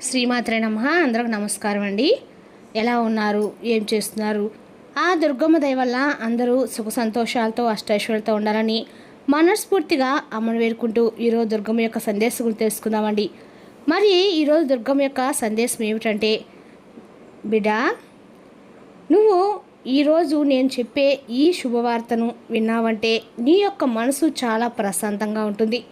శ్రీమాత్రే నమః. అందరికి నమస్కారం అండి. ఎలా ఉన్నారు, ఏం చేస్తున్నారు? ఆ దుర్గమ్మ దయ వల్ల అందరూ సుఖ సంతోషాలతో అష్టైశ్వర్యాలతో ఉండాలని మనస్ఫూర్తిగా అమ్మను వేడుకుంటూ ఈరోజు దుర్గమ్మ యొక్క సందేశం గురించి తెలుసుకుందామండి. మరి ఈరోజు దుర్గమ్మ యొక్క సందేశం ఏమిటంటే, బిడ్డ, నువ్వు ఈరోజు నేను చెప్పే ఈ శుభవార్తను విన్నావంటే నీ యొక్క మనసు చాలా ప్రశాంతంగా ఉంటుంది.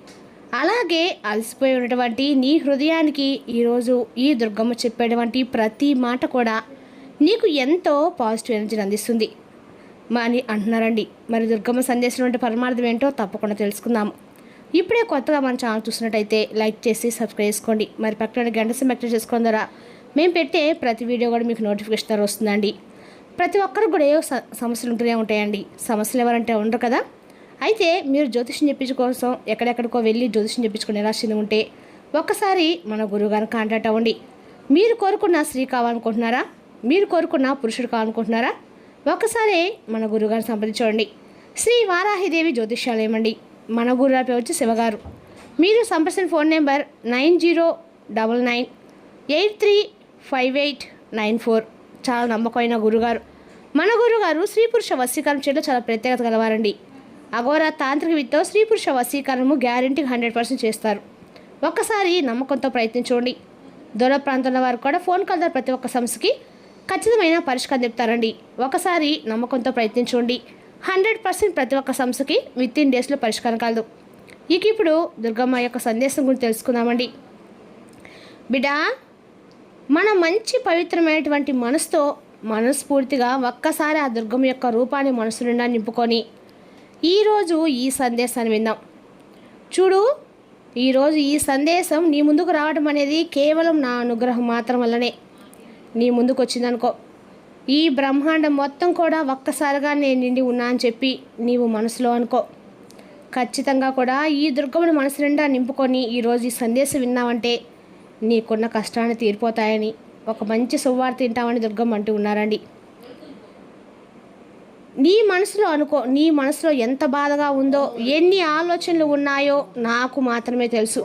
అలాగే అలసిపోయి ఉన్నటువంటి నీ హృదయానికి ఈరోజు ఈ దుర్గమ్మ చెప్పేటువంటి ప్రతి మాట కూడా నీకు ఎంతో పాజిటివ్ ఎనర్జీని అందిస్తుంది అని అంటున్నారండి. మరి దుర్గమ్మ సందేశం అంటే పరమార్థం ఏంటో తప్పకుండా తెలుసుకుందాము. ఇప్పుడే కొత్తగా మన ఛానల్ చూసినట్టయితే లైక్ చేసి సబ్స్క్రైబ్ చేసుకోండి. మరి పక్కన గంట సింబల్ యాక్టివేట్ చేసుకోవడం ద్వారా మేము పెట్టే ప్రతి వీడియో కూడా మీకు నోటిఫికేషన్ ద్వారా వస్తుందండి. ప్రతి ఒక్కరికి కూడా ఏవో సమస్యలు ఉంటూనే ఉంటాయండి. సమస్యలు ఎవరంటే ఉండరు కదా. అయితే మీరు జ్యోతిష్యం చెప్పించుకోసం ఎక్కడెక్కడికో వెళ్ళి జ్యోతిష్యం చెప్పించుకునే రాశి ఉంటే ఒక్కసారి మన గురువుగారిని కాంటాక్ట్ అవ్వండి. మీరు కోరుకున్న స్త్రీ కావాలనుకుంటున్నారా, మీరు కోరుకున్న పురుషుడు కావాలనుకుంటున్నారా, ఒక్కసారి మన గురువుగారిని సంప్రదించండి. శ్రీ వారాహిదేవి జ్యోతిష్యాలయం అండి. మన గురుగారి పేరు వచ్చి శివగారు. మీరు సంప్రదించిన ఫోన్ నెంబర్ 9099835894. చాలా నమ్మకమైన గురుగారు. మన గురుగారు స్త్రీ పురుష వశీకరణ చేయడంలో చాలా ప్రత్యేకత గలవారండి. అఘోర తాంత్రిక విద్యతో స్త్రీ పురుష వశీకరణము గ్యారెంటీగా 100% చేస్తారు. ఒక్కసారి నమ్మకంతో ప్రయత్నించండి. దూర ప్రాంతంలో వారు కూడా ఫోన్ కాల్ ద్వారా ప్రతి ఒక్క సమస్యకి ఖచ్చితమైన పరిష్కారం చెప్తారండి. ఒకసారి నమ్మకంతో ప్రయత్నించండి. 100% ప్రతి ఒక్క సమస్యకి విత్-ఇన్ డేస్లో పరిష్కారం కలదు. ఇప్పుడు దుర్గమ్మ యొక్క సందేశం గురించి తెలుసుకుందామండి. బిడ్డ, మన మంచి పవిత్రమైనటువంటి మనసుతో మనస్ఫూర్తిగా ఒక్కసారి ఆ దుర్గమ్మ యొక్క రూపాన్ని మనసు నిండా నింపుకొని ఈరోజు ఈ సందేశాన్ని విందాం. చూడు, ఈరోజు ఈ సందేశం నీ ముందుకు రావడం అనేది కేవలం నా అనుగ్రహం మాత్రం వల్లనే నీ ముందుకు వచ్చిందనుకో. ఈ బ్రహ్మాండం మొత్తం కూడా ఒక్కసారిగా నేను నిండి ఉన్నా అని చెప్పి నీవు మనసులో అనుకో. ఖచ్చితంగా కూడా ఈ దుర్గమ్మని మనసు నిండా నింపుకొని ఈరోజు ఈ సందేశం విన్నావంటే నీకున్న కష్టాన్ని తీరిపోతాయని, ఒక మంచి శుభవార్త తింటామని దుర్గమ్మ అంటూ ఉన్నారండి. నీ మనసులో అనుకో. నీ మనసులో ఎంత బాధగా ఉందో, ఎన్ని ఆలోచనలు ఉన్నాయో నాకు మాత్రమే తెలుసు.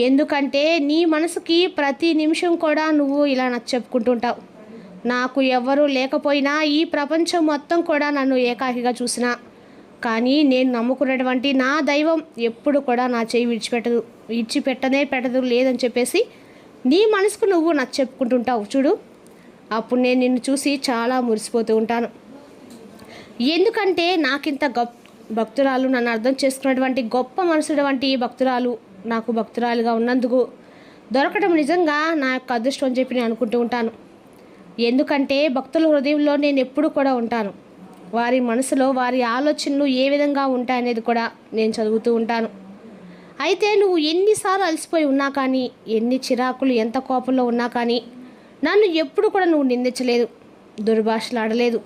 ఎందుకంటే నీ మనసుకి ప్రతి నిమిషం కూడా నువ్వు ఇలా చెప్పుకుంటుంటావు, నాకు ఎవ్వరూ లేకపోయినా ఈ ప్రపంచం మొత్తం కూడా నన్ను ఏకాకిగా చూసినా కానీ నేను నమ్ముకున్నటువంటి నా దైవం ఎప్పుడు కూడా నా చేయి విడిచిపెట్టదు లేదని చెప్పేసి నీ మనసుకు నువ్వు చెప్పుకుంటుంటావు. చూడు, అప్పుడు నేను నిన్ను చూసి చాలా మురిసిపోతూ ఉంటాను. ఎందుకంటే నాకింత భక్తురాలు, నన్ను అర్థం చేసుకున్నటువంటి గొప్ప మనసుడు వంటి భక్తురాలు నాకు భక్తురాలుగా ఉన్నందుకు దొరకడం నిజంగా నా యొక్క అదృష్టం అని చెప్పి నేను అనుకుంటూ ఉంటాను. ఎందుకంటే భక్తుల హృదయంలో నేను ఎప్పుడు కూడా ఉంటాను. వారి మనసులో వారి ఆలోచనలు ఏ విధంగా ఉంటాయనేది కూడా నేను చదువుతూ ఉంటాను. అయితే నువ్వు ఎన్నిసార్లు అలసిపోయి ఉన్నా కానీ, ఎన్ని చిరాకులు ఎంత కోపంలో ఉన్నా కానీ నన్ను ఎప్పుడు కూడా నువ్వు నిందించలేదు, దుర్భాషలాడలేదు.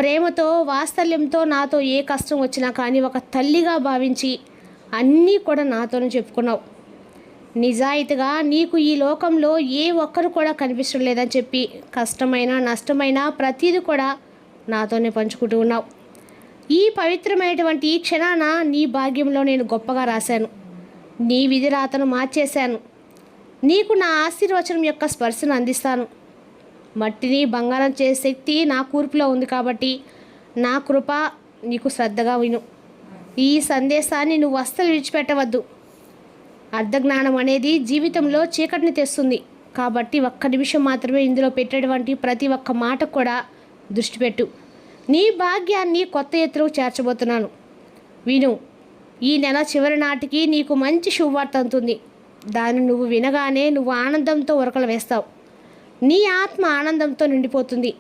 ప్రేమతో వాత్సల్యంతో నాతో ఏ కష్టం వచ్చినా కానీ ఒక తల్లిగా భావించి అన్నీ కూడా నాతోనే చెప్పుకున్నావు. నిజాయితీగా నీకు ఈ లోకంలో ఏ ఒక్కరు కూడా కనిపించడం లేదని చెప్పి కష్టమైన నష్టమైన ప్రతిదీ కూడా నాతోనే పంచుకుంటూ ఉన్నావు. ఈ పవిత్రమైనటువంటి ఈ క్షణాన నీ భాగ్యంలో నేను గొప్పగా రాశాను. నీ విధి రాతను మార్చేశాను. నీకు నా ఆశీర్వచనం యొక్క స్పర్శను అందిస్తాను. మట్టిని బంగారం చేసే శక్తి నా కూర్పులో ఉంది కాబట్టి నా కృప నీకు శ్రద్ధగా విను. ఈ సందేశాన్ని నువ్వు అస్సలు విడిచిపెట్టవద్దు. అర్ధజ్ఞానం అనేది జీవితంలో చీకటిని తెస్తుంది కాబట్టి ఒక్క నిమిషం మాత్రమే ఇందులో పెట్టేటువంటి ప్రతి ఒక్క మాట కూడా దృష్టి పెట్టు. నీ భాగ్యాన్ని కొత్త ఎత్తుకు చేర్చబోతున్నాను. విను. ఈ నెల చివరి నాటికి నీకు మంచి శుభవార్త అవుతుంది. దాన్ని నువ్వు వినగానే నువ్వు ఆనందంతో ఉరకలు వేస్తావు. నీ ఆత్మ ఆనందంతో నిండిపోతుంది.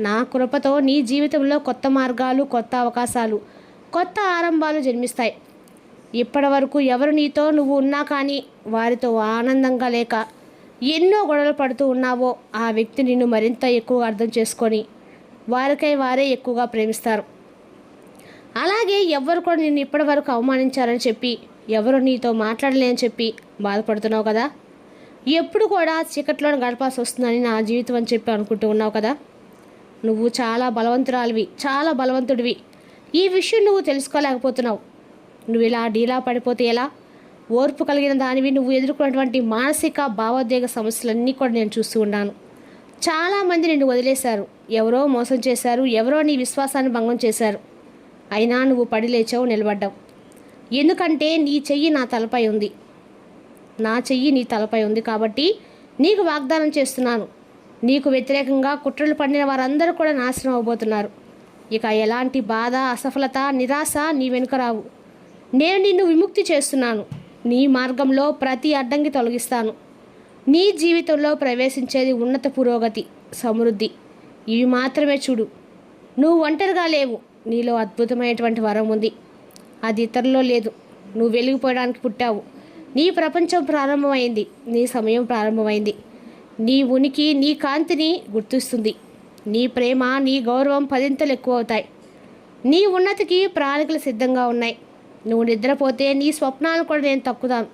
నా కృపతో నీ జీవితంలో కొత్త మార్గాలు, కొత్త అవకాశాలు, కొత్త ఆరంభాలు జన్మిస్తాయి. ఇప్పటి వరకు ఎవరు నీతో నువ్వు ఉన్నా కానీ వారితో ఆనందంగా లేక ఎన్నో గొడవలు పడుతూ ఉన్నావో ఆ వ్యక్తి నిన్ను మరింత ఎక్కువగా అర్థం చేసుకొని వారికై వారే ఎక్కువగా ప్రేమిస్తారు. అలాగే ఎవరు కూడా నిన్ను ఇప్పటి వరకు అవమానించారని చెప్పి, ఎవరు నీతో మాట్లాడలేని చెప్పి బాధపడుతున్నావు కదా. ఎప్పుడు కూడా చీకట్లోనే గడపాల్సి వస్తుందని నా జీవితం అని చెప్పి అనుకుంటూ ఉన్నావు కదా. నువ్వు చాలా బలవంతురాలివి, చాలా బలవంతుడివి. ఈ విషయం నువ్వు తెలుసుకోలేకపోతున్నావు. నువ్వు ఇలా డీలా పడిపోతే ఎలా? ఓర్పు కలిగిన దానివి. నువ్వు ఎదుర్కొన్నటువంటి మానసిక భావోద్వేగ సమస్యలన్నీ కూడా నేను చూస్తూ ఉన్నాను. చాలామంది నిన్ను వదిలేశారు, ఎవరో మోసం చేశారు, ఎవరో నీ విశ్వాసాన్ని భంగం చేశారు. అయినా నువ్వు పడి లేచావు, నిలబడ్డావు. ఎందుకంటే నీ చెయ్యి నా తలపై ఉంది, నా చెయ్యి నీ తలపై ఉంది. కాబట్టి నీకు వాగ్దానం చేస్తున్నాను, నీకు వ్యతిరేకంగా కుట్రలు పడిన వారందరూ కూడా నాశనం అవబోతున్నారు. ఇక ఎలాంటి బాధ, అసఫలత, నిరాశ నీ వెనుక రావు. నేను నిన్ను విముక్తి చేస్తున్నాను. నీ మార్గంలో ప్రతి అడ్డంకి తొలగిస్తాను. నీ జీవితంలో ప్రవేశించేది ఉన్నత పురోగతి, సమృద్ధి. ఇవి మాత్రమే చూడు. నువ్వు ఒంటరిగా లేవు. నీలో అద్భుతమైనటువంటి వరం ఉంది, అది ఇతరులో లేదు. నువ్వు వెలిగిపోవడానికి పుట్టావు. నీ ప్రపంచం ప్రారంభమైంది, నీ సమయం ప్రారంభమైంది. నీ ఉనికి నీ కాంతిని గుర్తిస్తుంది. నీ ప్రేమ, నీ గౌరవం పదింతలు ఎక్కువ అవుతాయి. నీ ఉన్నతికి ప్రణాళికలు సిద్ధంగా ఉన్నాయి. నువ్వు నిద్రపోతే నీ స్వప్నాలను కూడా నేను తక్కుతాను.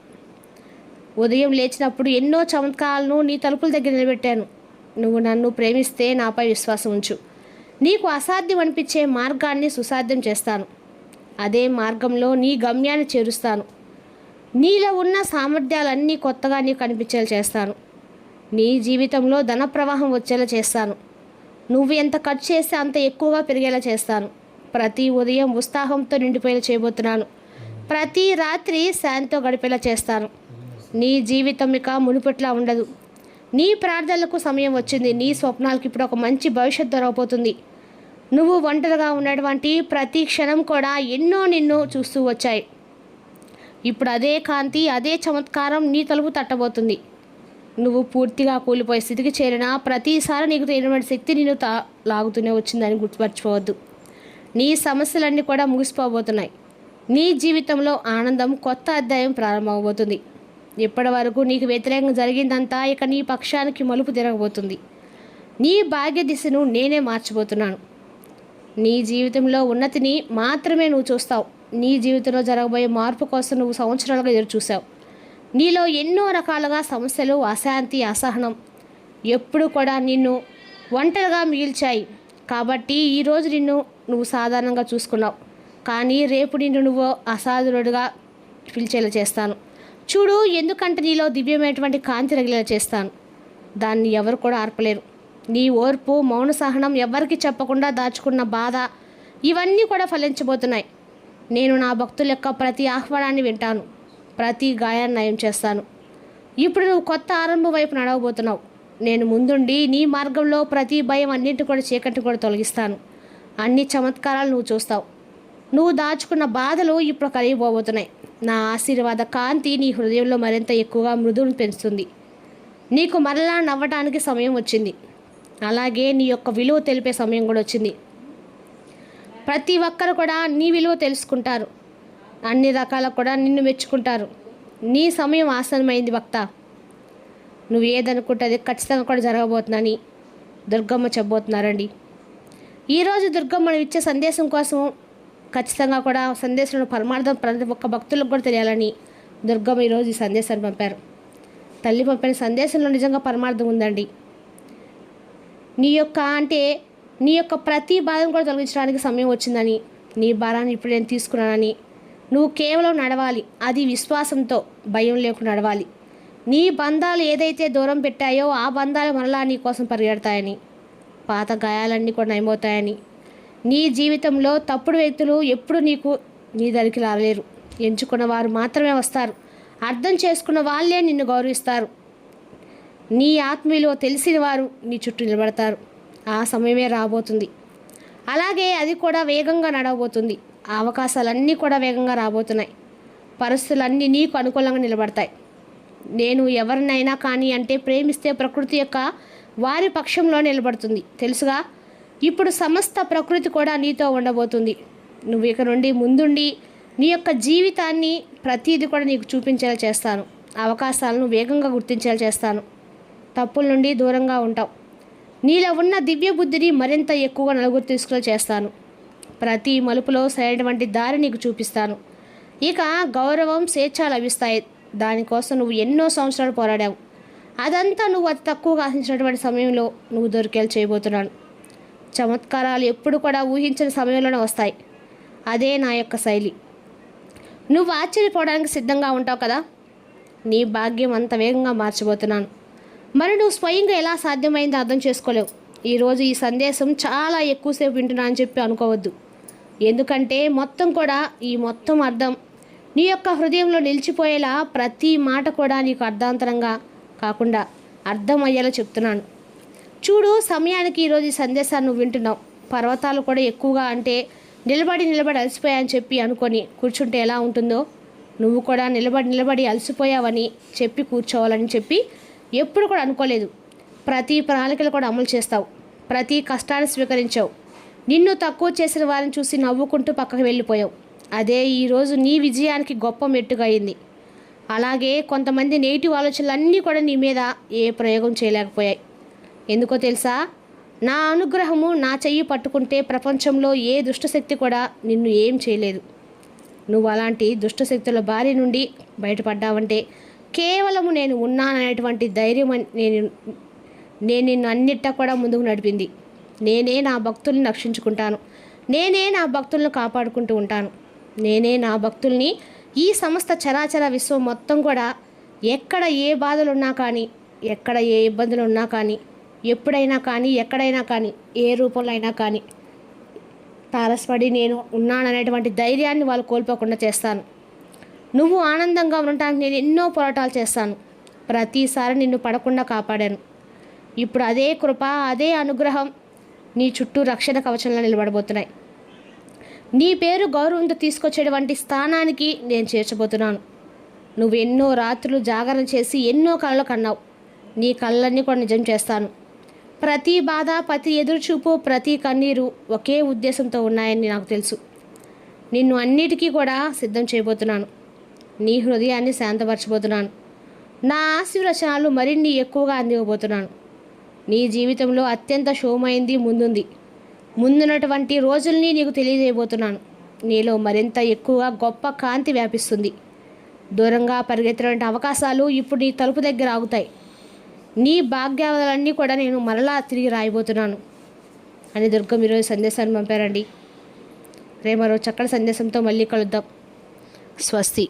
ఉదయం లేచినప్పుడు ఎన్నో చమత్కారాలను నీ తలుపుల దగ్గర నిలబెట్టాను. నువ్వు నన్ను ప్రేమిస్తే నాపై విశ్వాసం ఉంచు. నీకు అసాధ్యం అనిపించే మార్గాన్ని సుసాధ్యం చేస్తాను. అదే మార్గంలో నీ గమ్యాన్ని చేరుస్తాను. నీలో ఉన్న సామర్థ్యాలన్నీ కొత్తగా నీకు కనిపించేలా చేస్తాను. నీ జీవితంలో ధన ప్రవాహం వచ్చేలా చేస్తాను. నువ్వు ఎంత ఖర్చు చేస్తే అంత ఎక్కువగా పెరిగేలా చేస్తాను. ప్రతి ఉదయం ఉత్సాహంతో నిండిపోయేలా చేయబోతున్నాను. ప్రతి రాత్రి శాంతితో గడిపేలా చేస్తాను. నీ జీవితం ఇక మునుపట్లా ఉండదు. నీ ప్రార్థనలకు సమయం వచ్చింది. నీ స్వప్నాలకు ఇప్పుడు ఒక మంచి భవిష్యత్తు దొరకబోతుంది. నువ్వు ఒంటరిగా ఉన్నటువంటి ప్రతి క్షణం కూడా ఎన్నో నిన్ను చూస్తూ వచ్చాయి. ఇప్పుడు అదే కాంతి, అదే చమత్కారం నీ తలుపు తట్టబోతుంది. నువ్వు పూర్తిగా కూలిపోయే స్థితికి చేరినా ప్రతిసారి నీకు తెలియని శక్తి నిన్ను లాగుతూనే వచ్చిందని గుర్తుపరచుకోవద్దు. నీ సమస్యలన్నీ కూడా ముగిసిపోబోతున్నాయి. నీ జీవితంలో ఆనందం, కొత్త అధ్యాయం ప్రారంభమవబోతుంది. ఇప్పటి వరకు నీకు వ్యతిరేకంగా జరిగిందంతా ఇక నీ పక్షానికి మలుపు తిరగబోతుంది. నీ భాగ్య దిశను నేనే మార్చబోతున్నాను. నీ జీవితంలో ఉన్నతిని మాత్రమే నువ్వు చూస్తావు. నీ జీవితంలో జరగబోయే మార్పు కోసం నువ్వు సంవత్సరాలుగా ఎదురు చూసావు. నీలో ఎన్నో రకాలుగా సమస్యలు, అశాంతి, అసహనం ఎప్పుడు కూడా నిన్ను ఒంటరిగా మిగిల్చాయి. కాబట్టి ఈరోజు నువ్వు సాధారణంగా చూసుకున్నావు, కానీ రేపు నువ్వు అసాధారణుడిగా పిలిచేలా చేస్తాను. చూడు, ఎందుకంటే నీలో దివ్యమైనటువంటి కాంతి రగిలేలా చేస్తాను. దాన్ని ఎవరు కూడా ఆర్పలేరు. నీ ఓర్పు, మౌన సహనం, ఎవరికి చెప్పకుండా దాచుకున్న బాధ, ఇవన్నీ కూడా ఫలించబోతున్నాయి. నేను నా భక్తుల యొక్క ప్రతి ఆహ్వానాన్ని వింటాను, ప్రతి గాయాన్ని నయం చేస్తాను. ఇప్పుడు నువ్వు కొత్త ఆరంభం వైపు నడవబోతున్నావు. నేను ముందుండి నీ మార్గంలో ప్రతి భయం, అన్నింటి కూడా చీకటిని కూడా తొలగిస్తాను. అన్ని చమత్కారాలు నువ్వు చూస్తావు. నువ్వు దాచుకున్న బాధలు ఇప్పుడు కరిగిపోబోతున్నాయి. నా ఆశీర్వాద కాంతి నీ హృదయంలో మరింత ఎక్కువగా మృదువును పెంచుతుంది. నీకు మరలా నవ్వటానికి సమయం వచ్చింది. అలాగే నీ యొక్క విలువ తెలిపే సమయం కూడా వచ్చింది. ప్రతి ఒక్కరు కూడా నీ విలువ తెలుసుకుంటారు. అన్ని రకాల కూడా నిన్ను మెచ్చుకుంటారు. నీ సమయం ఆసన్నమైంది భక్త. నువ్వు ఏదనుకుంటే అది ఖచ్చితంగా కూడా జరగబోతుందని దుర్గమ్మ చెప్పబోతున్నారండి. ఈరోజు దుర్గమ్మ ఇచ్చే సందేశం కోసం ఖచ్చితంగా కూడా సందేశంలో పరమార్థం ప్రతి ఒక్క భక్తులకు కూడా తెలియాలని దుర్గమ్మ ఈరోజు ఈ సందేశాన్ని పంపారు. తల్లి పంపిన సందేశంలో నిజంగా పరమార్థం ఉందండి. నీ యొక్క ప్రతి బాధను కూడా తొలగించడానికి సమయం వచ్చిందని, నీ భారాన్ని ఇప్పుడు నేను తీసుకున్నానని, నువ్వు కేవలం నడవాలి, అది విశ్వాసంతో, భయం లేకుండా నడవాలి. నీ బంధాలు ఏదైతే దూరం పెట్టాయో ఆ బంధాలు మరలా నీ కోసం పరిగెడతాయని, పాత గాయాలన్నీ కూడా నయమవుతాయని, నీ జీవితంలో తప్పుడు వ్యక్తులు ఎప్పుడు నీ దగ్గరికి రాలేరు. ఎంచుకున్న వారు మాత్రమే వస్తారు. అర్థం చేసుకున్న వాళ్ళే నిన్ను గౌరవిస్తారు. నీ ఆత్మీయులు తెలిసిన వారు నీ చుట్టూ నిలబడతారు. ఆ సమయమే రాబోతుంది. అలాగే అది కూడా వేగంగా నడవబోతుంది. ఆ అవకాశాలన్నీ కూడా వేగంగా రాబోతున్నాయి. పరిస్థితులన్నీ నీకు అనుకూలంగా నిలబడతాయి. నేను ఎవరినైనా కానీ అంటే ప్రేమిస్తే ప్రకృతి యొక్క వారి పక్షంలో నిలబడుతుంది తెలుసుగా. ఇప్పుడు సమస్త ప్రకృతి కూడా నీతో ఉండబోతుంది. నువ్వు ఇక నుండి ముందుండి నీ యొక్క జీవితాన్ని ప్రతిదీ కూడా నీకు చూపించేలా చేస్తాను. అవకాశాలను వేగంగా గుర్తించేలా చేస్తాను. తప్పుల నుండి దూరంగా ఉంటావు. నీలో ఉన్న దివ్య బుద్ధిని మరింత ఎక్కువగా నలుగురు తీసుకుని చేస్తాను. ప్రతి మలుపులో సరైనటువంటి దారి నీకు చూపిస్తాను. ఇక గౌరవం, స్వేచ్ఛ లభిస్తాయి. దానికోసం నువ్వు ఎన్నో సంవత్సరాలు పోరాడావు. అదంతా నువ్వు అతి తక్కువగా ఆశించినటువంటి సమయంలో నువ్వు దొరికేలా చేయబోతున్నాను. చమత్కారాలు ఎప్పుడు కూడా ఊహించిన సమయంలోనే వస్తాయి. అదే నా యొక్క శైలి. నువ్వు ఆశ్చర్యపోవడానికి సిద్ధంగా ఉంటావు కదా. నీ భాగ్యం అంత వేగంగా మార్చబోతున్నాను. మరి నువ్వు స్వయంగా ఎలా సాధ్యమైందో అర్థం చేసుకోలేవు. ఈరోజు ఈ సందేశం చాలా ఎక్కువసేపు వింటున్నా అని చెప్పి అనుకోవద్దు. ఎందుకంటే ఈ మొత్తం అర్థం నీ యొక్క హృదయంలో నిలిచిపోయేలా ప్రతి మాట కూడా నీకు అర్థాంతరంగా కాకుండా అర్థమయ్యేలా చెప్తున్నాను. చూడు, సమయానికి ఈరోజు ఈ సందేశాన్ని నువ్వు వింటున్నావు. పర్వతాలు కూడా ఎక్కువగా అంటే నిలబడి అలసిపోయాయని చెప్పి అనుకొని కూర్చుంటే ఎలా ఉంటుందో, నువ్వు కూడా నిలబడి అలసిపోయావని చెప్పి కూర్చోవాలని చెప్పి ఎప్పుడు కూడా అనుకోలేదు. ప్రతి ప్రణాళికలు కూడా అమలు చేస్తావు. ప్రతి కష్టాన్ని స్వీకరించావు. నిన్ను తక్కువ చేసిన వారిని చూసి నవ్వుకుంటూ పక్కకు వెళ్ళిపోయావు. అదే ఈరోజు నీ విజయానికి గొప్ప మెట్టుగా అయింది. అలాగే కొంతమంది నెగిటివ్ ఆలోచనలన్నీ కూడా నీ మీద ఏ ప్రయోగం చేయలేకపోయాయి. ఎందుకో తెలుసా? నా అనుగ్రహము నా చెయ్యి పట్టుకుంటే ప్రపంచంలో ఏ దుష్టశక్తి కూడా నిన్ను ఏం చేయలేదు. నువ్వు అలాంటి దుష్టశక్తుల బారి నుండి బయటపడ్డావంటే కేవలము నేను ఉన్నాననేటువంటి ధైర్యం నేను నిన్ను అన్నిటా కూడా ముందుకు నడిపింది. నేనే నా భక్తుల్ని రక్షించుకుంటాను. నేనే నా భక్తులను కాపాడుకుంటూ ఉంటాను. నేనే నా భక్తుల్ని ఈ సమస్త చరాచర విశ్వం మొత్తం కూడా ఎక్కడ ఏ బాధలు ఉన్నా కానీ, ఎక్కడ ఏ ఇబ్బందులు ఉన్నా కానీ, ఎప్పుడైనా కానీ, ఎక్కడైనా కానీ, ఏ రూపంలో అయినా కానీ తారసపడి నేను ఉన్నాననేటువంటి ధైర్యాన్ని వాళ్ళు కోల్పోకుండా చేస్తాను. నువ్వు ఆనందంగా ఉండటానికి నేను ఎన్నో పోరాటాలు చేస్తాను. ప్రతిసారి నిన్ను పడకుండా కాపాడాను. ఇప్పుడు అదే కృప, అదే అనుగ్రహం నీ చుట్టూ రక్షణ కవచంలో నిలబడబోతున్నాయి. నీ పేరు గౌరవంతో తీసుకొచ్చేటువంటి స్థానానికి నేను చేర్చబోతున్నాను. నువ్వు ఎన్నో రాత్రులు జాగరణ చేసి ఎన్నో కళలు కన్నావు. నీ కళ్ళన్నీ కూడా నిజం చేస్తాను. ప్రతి బాధ, ప్రతి ఎదురుచూపు, ప్రతి కన్నీరు ఒకే ఉద్దేశంతో ఉన్నాయని నాకు తెలుసు. నిన్ను అన్నిటికీ కూడా సిద్ధం చేయబోతున్నాను. నీ హృదయాన్ని శాంతపరచబోతున్నాను. నా ఆశీర్వచనాలు మరిన్ని ఎక్కువగా అందివ్వబోతున్నాను. నీ జీవితంలో అత్యంత శుభమైంది ముందున్నటువంటి రోజుల్ని నీకు తెలియజేయబోతున్నాను. నీలో మరింత ఎక్కువగా గొప్ప కాంతి వ్యాపిస్తుంది. దూరంగా పరిగెత్తినటువంటి అవకాశాలు ఇప్పుడు నీ తలుపు దగ్గర ఆగుతాయి. నీ భాగ్యాలన్నీ కూడా నేను మరలా తిరిగి రాయబోతున్నాను అని దుర్గం ఈరోజు సందేశాన్ని పంపారండి. రేపు మరో చక్కటి సందేశంతో మళ్ళీ కలుద్దాం. స్వస్తి.